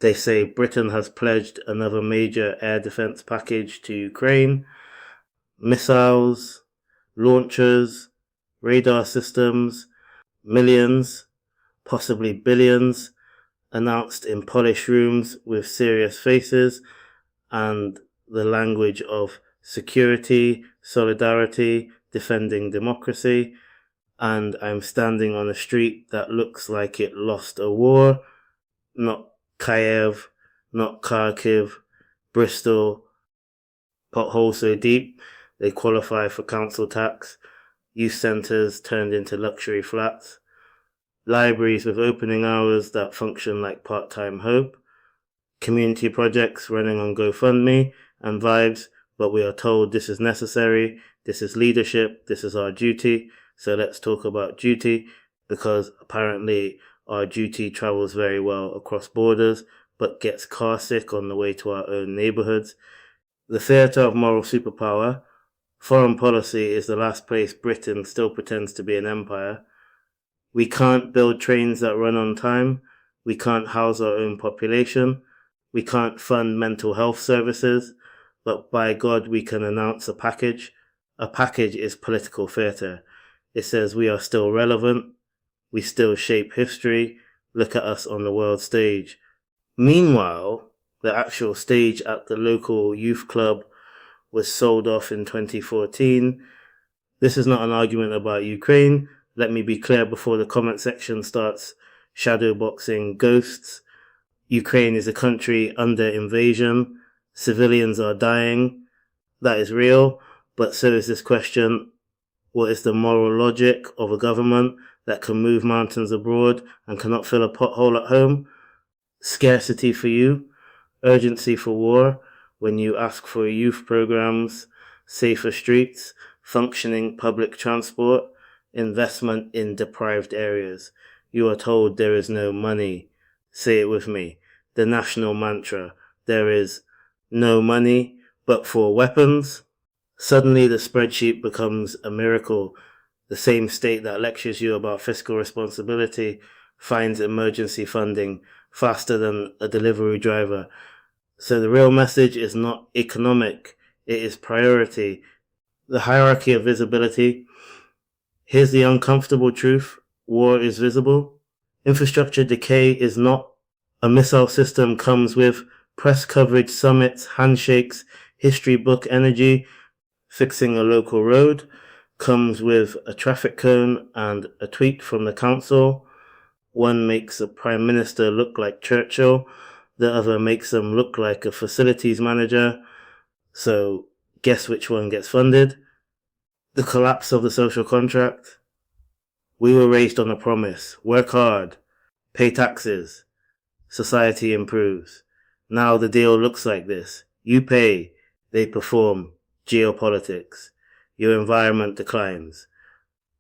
They say Britain has pledged another major air defense package to Ukraine, missiles, launchers, radar systems, millions, possibly billions, announced in polished rooms with serious faces and the language of security, solidarity, defending democracy. And I'm standing on a street that looks like it lost a war, not Kiev, not Kharkiv, Bristol, potholes so deep they qualify for council tax, youth centres turned into luxury flats, libraries with opening hours that function like part-time hope, community projects running on GoFundMe and vibes, but we are told this is necessary, this is leadership, this is our duty. So let's talk about duty, because apparently our duty travels very well across borders, but gets car sick on the way to our own neighbourhoods. The theatre of moral superpower, foreign policy is the last place Britain still pretends to be an empire. We can't build trains that run on time. We can't house our own population. We can't fund mental health services. But by God, we can announce a package. A package is political theatre. It says we are still relevant. We still shape history. Look at us on the world stage. Meanwhile, the actual stage at the local youth club was sold off in 2014. This is not an argument about Ukraine. Let me be clear before the comment section starts shadowboxing ghosts. Ukraine is a country under invasion. Civilians are dying. That is real. But so is this question: what is the moral logic of a government that can move mountains abroad and cannot fill a pothole at home? Scarcity for you, urgency for war, when you ask for youth programs, safer streets, functioning public transport, investment in deprived areas. You are told there is no money. Say it with me. The national mantra. There is no money, but for weapons. Suddenly the spreadsheet becomes a miracle. The same state that lectures you about fiscal responsibility finds emergency funding faster than a delivery driver. So the real message is not economic, it is priority. The hierarchy of visibility. Here's the uncomfortable truth: war is visible. Infrastructure decay is not. A missile system comes with press coverage, summits, handshakes, history book energy. Fixing a local road comes with a traffic cone and a tweet from the council. One makes a prime minister look like Churchill, the other makes them look like a facilities manager. So guess which one gets funded? The collapse of the social contract. We were raised on a promise: work hard, pay taxes, society improves. Now the deal looks like this: you pay, they perform, geopolitics. Your environment declines.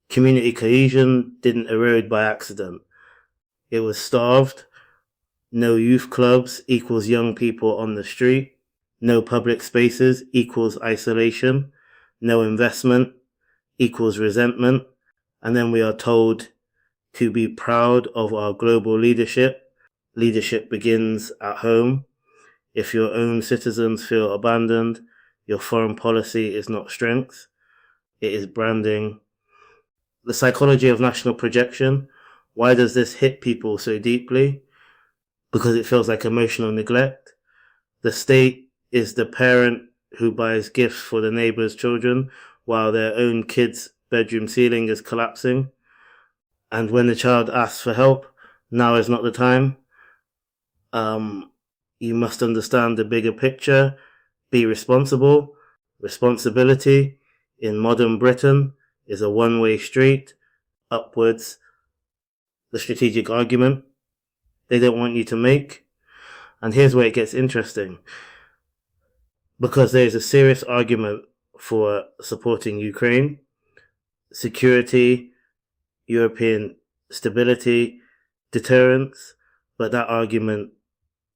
Community cohesion didn't erode by accident. It was starved. No youth clubs equals young people on the street. No public spaces equals isolation. No investment equals resentment. And then we are told to be proud of our global leadership. Leadership begins at home. If your own citizens feel abandoned, your foreign policy is not strength, it is branding. The psychology of national projection. Why does this hit people so deeply? Because it feels like emotional neglect. The state is the parent who buys gifts for the neighbor's children while their own kid's bedroom ceiling is collapsing. And when the child asks for help, now is not the time. You must understand the bigger picture. Be responsible. Responsibility in modern Britain is a one-way street upwards. The strategic argument they don't want you to make. And here's where it gets interesting. Because there is a serious argument for supporting Ukraine, security, European stability, deterrence, but that argument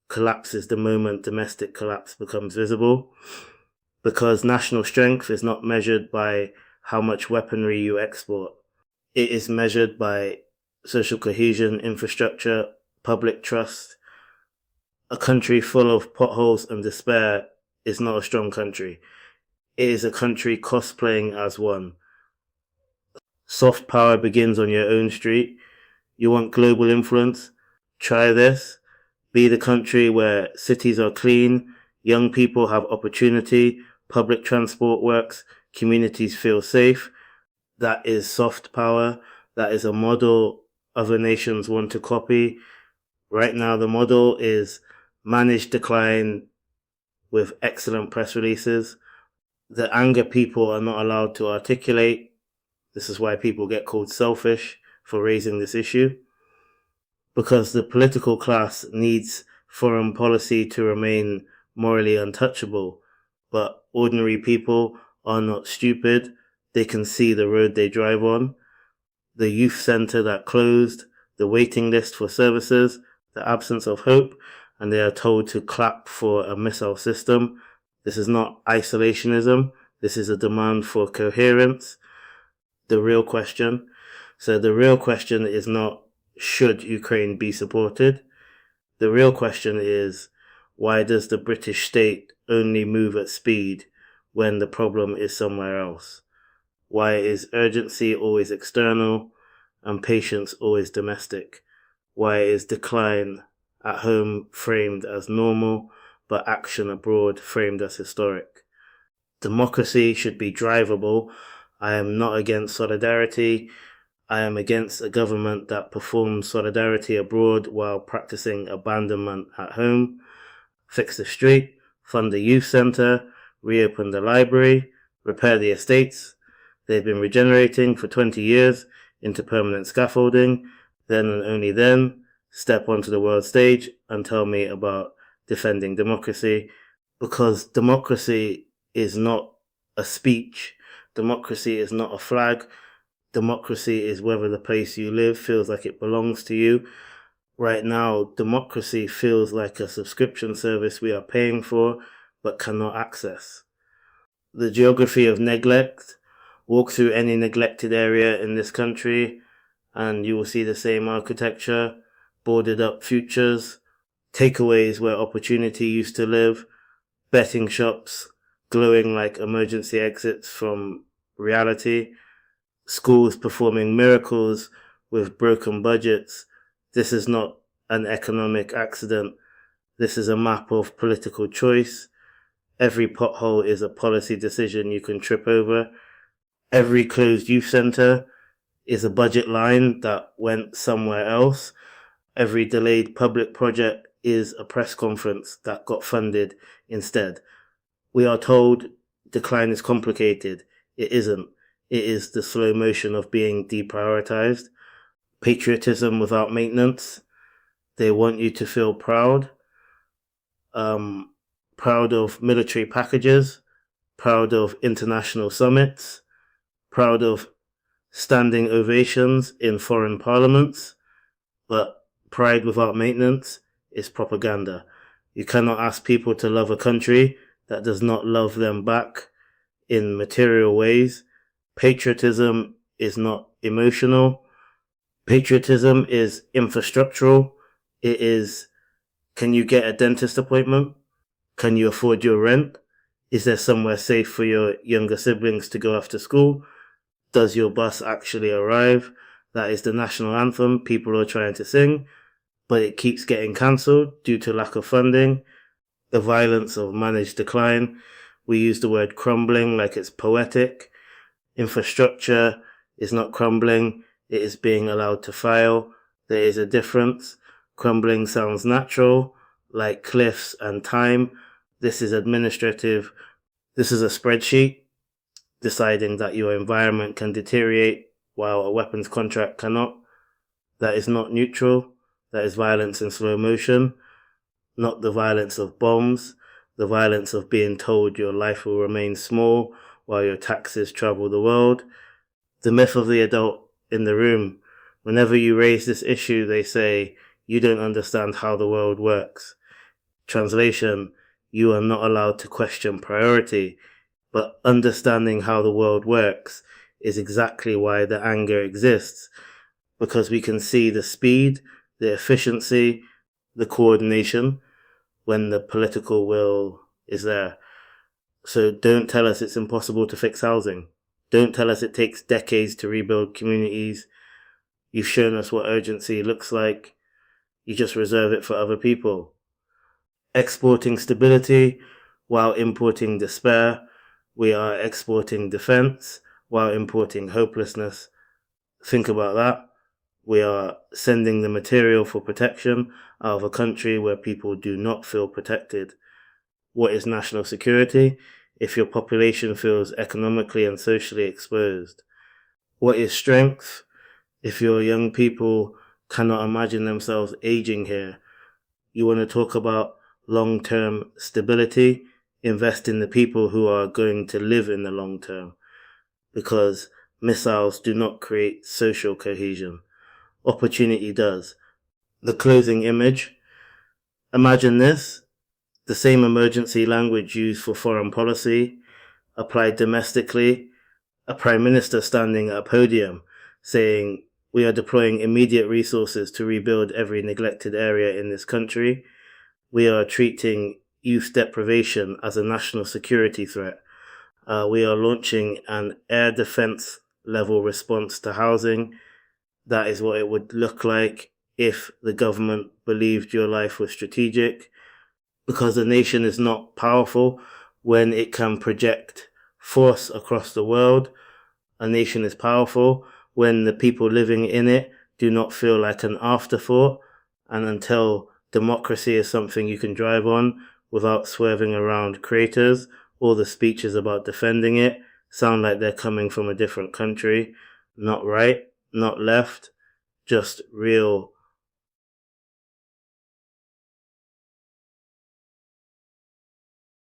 collapses the moment domestic collapse becomes visible, because national strength is not measured by how much weaponry you export. It is measured by social cohesion, infrastructure, public trust. A country full of potholes and despair is not a strong country. It is a country cosplaying as one. Soft power begins on your own street. You want global influence? Try this. Be the country where cities are clean, young people have opportunity, public transport works, communities feel safe. That is soft power. That is a model other nations want to copy. Right now, the model is managed decline with excellent press releases. The anger people are not allowed to articulate. This is why people get called selfish for raising this issue. Because the political class needs foreign policy to remain morally untouchable. But ordinary people are not stupid. They can see the road they drive on. The youth centre that closed, the waiting list for services, the absence of hope, and they are told to clap for a missile system. This is not isolationism. This is a demand for coherence. The real question. So the real question is not, should Ukraine be supported? The real question is, why does the British state only move at speed when the problem is somewhere else? Why is urgency always external and patience always domestic? Why is decline at home framed as normal, but action abroad framed as historic? Democracy should be drivable. I am not against solidarity. I am against a government that performs solidarity abroad while practicing abandonment at home. Fix the street, fund the youth centre, reopen the library, repair the estates. They've been regenerating for 20 years into permanent scaffolding. Then and only then, step onto the world stage and tell me about defending democracy. Because democracy is not a speech. Democracy is not a flag. Democracy is whether the place you live feels like it belongs to you. Right now, democracy feels like a subscription service we are paying for but cannot access. The geography of neglect. Walk through any neglected area in this country and you will see the same architecture, boarded up futures, takeaways where opportunity used to live, betting shops glowing like emergency exits from reality, schools performing miracles with broken budgets. This is not an economic accident. This is a map of political choice. Every pothole is a policy decision you can trip over. Every closed youth centre is a budget line that went somewhere else. Every delayed public project is a press conference that got funded instead. We are told decline is complicated. It isn't. It is the slow motion of being deprioritized. Patriotism without maintenance. They want you to feel proud. Proud of military packages. Proud of international summits. Proud of standing ovations in foreign parliaments. But pride without maintenance is propaganda. You cannot ask people to love a country that does not love them back in material ways. Patriotism is not emotional. Patriotism is infrastructural. It is, can you get a dentist appointment? Can you afford your rent? Is there somewhere safe for your younger siblings to go after school? Does your bus actually arrive? That is the national anthem people are trying to sing, but it keeps getting cancelled due to lack of funding. The violence of managed decline. We use the word crumbling like it's poetic. Infrastructure is not crumbling, it is being allowed to fail. There is a difference. Crumbling sounds natural, like cliffs and time. This is administrative. This is a spreadsheet deciding that your environment can deteriorate while a weapons contract cannot. That is not neutral. That is violence in slow motion. Not the violence of bombs, the violence of being told your life will remain small while your taxes travel the world. The myth of the adult in the room. Whenever you raise this issue, they say, you don't understand how the world works. Translation, you are not allowed to question priority, but understanding how the world works is exactly why the anger exists, because we can see the speed, the efficiency, the coordination. when the political will is there. So don't tell us it's impossible to fix housing. Don't tell us it takes decades to rebuild communities. You've shown us what urgency looks like. You just reserve it for other people. Exporting stability while importing despair. We are exporting defense while importing hopelessness. Think about that. We are sending the material for protection out of a country where people do not feel protected. What is national security? If your population feels economically and socially exposed. What is strength? If your young people cannot imagine themselves aging here. You want to talk about long-term stability? Invest in the people who are going to live in the long term, because missiles do not create social cohesion. Opportunity does. The closing image. Imagine this. The same emergency language used for foreign policy applied domestically. A prime minister standing at a podium saying, "We are deploying immediate resources to rebuild every neglected area in this country. We are treating youth deprivation as a national security threat. We are launching an air defense level response to housing." That is what it would look like if the government believed your life was strategic, because the nation is not powerful when it can project force across the world. A nation is powerful when the people living in it do not feel like an afterthought, and until democracy is something you can drive on without swerving around craters, all the speeches about defending it sound like they're coming from a different country. Not right, not left, just real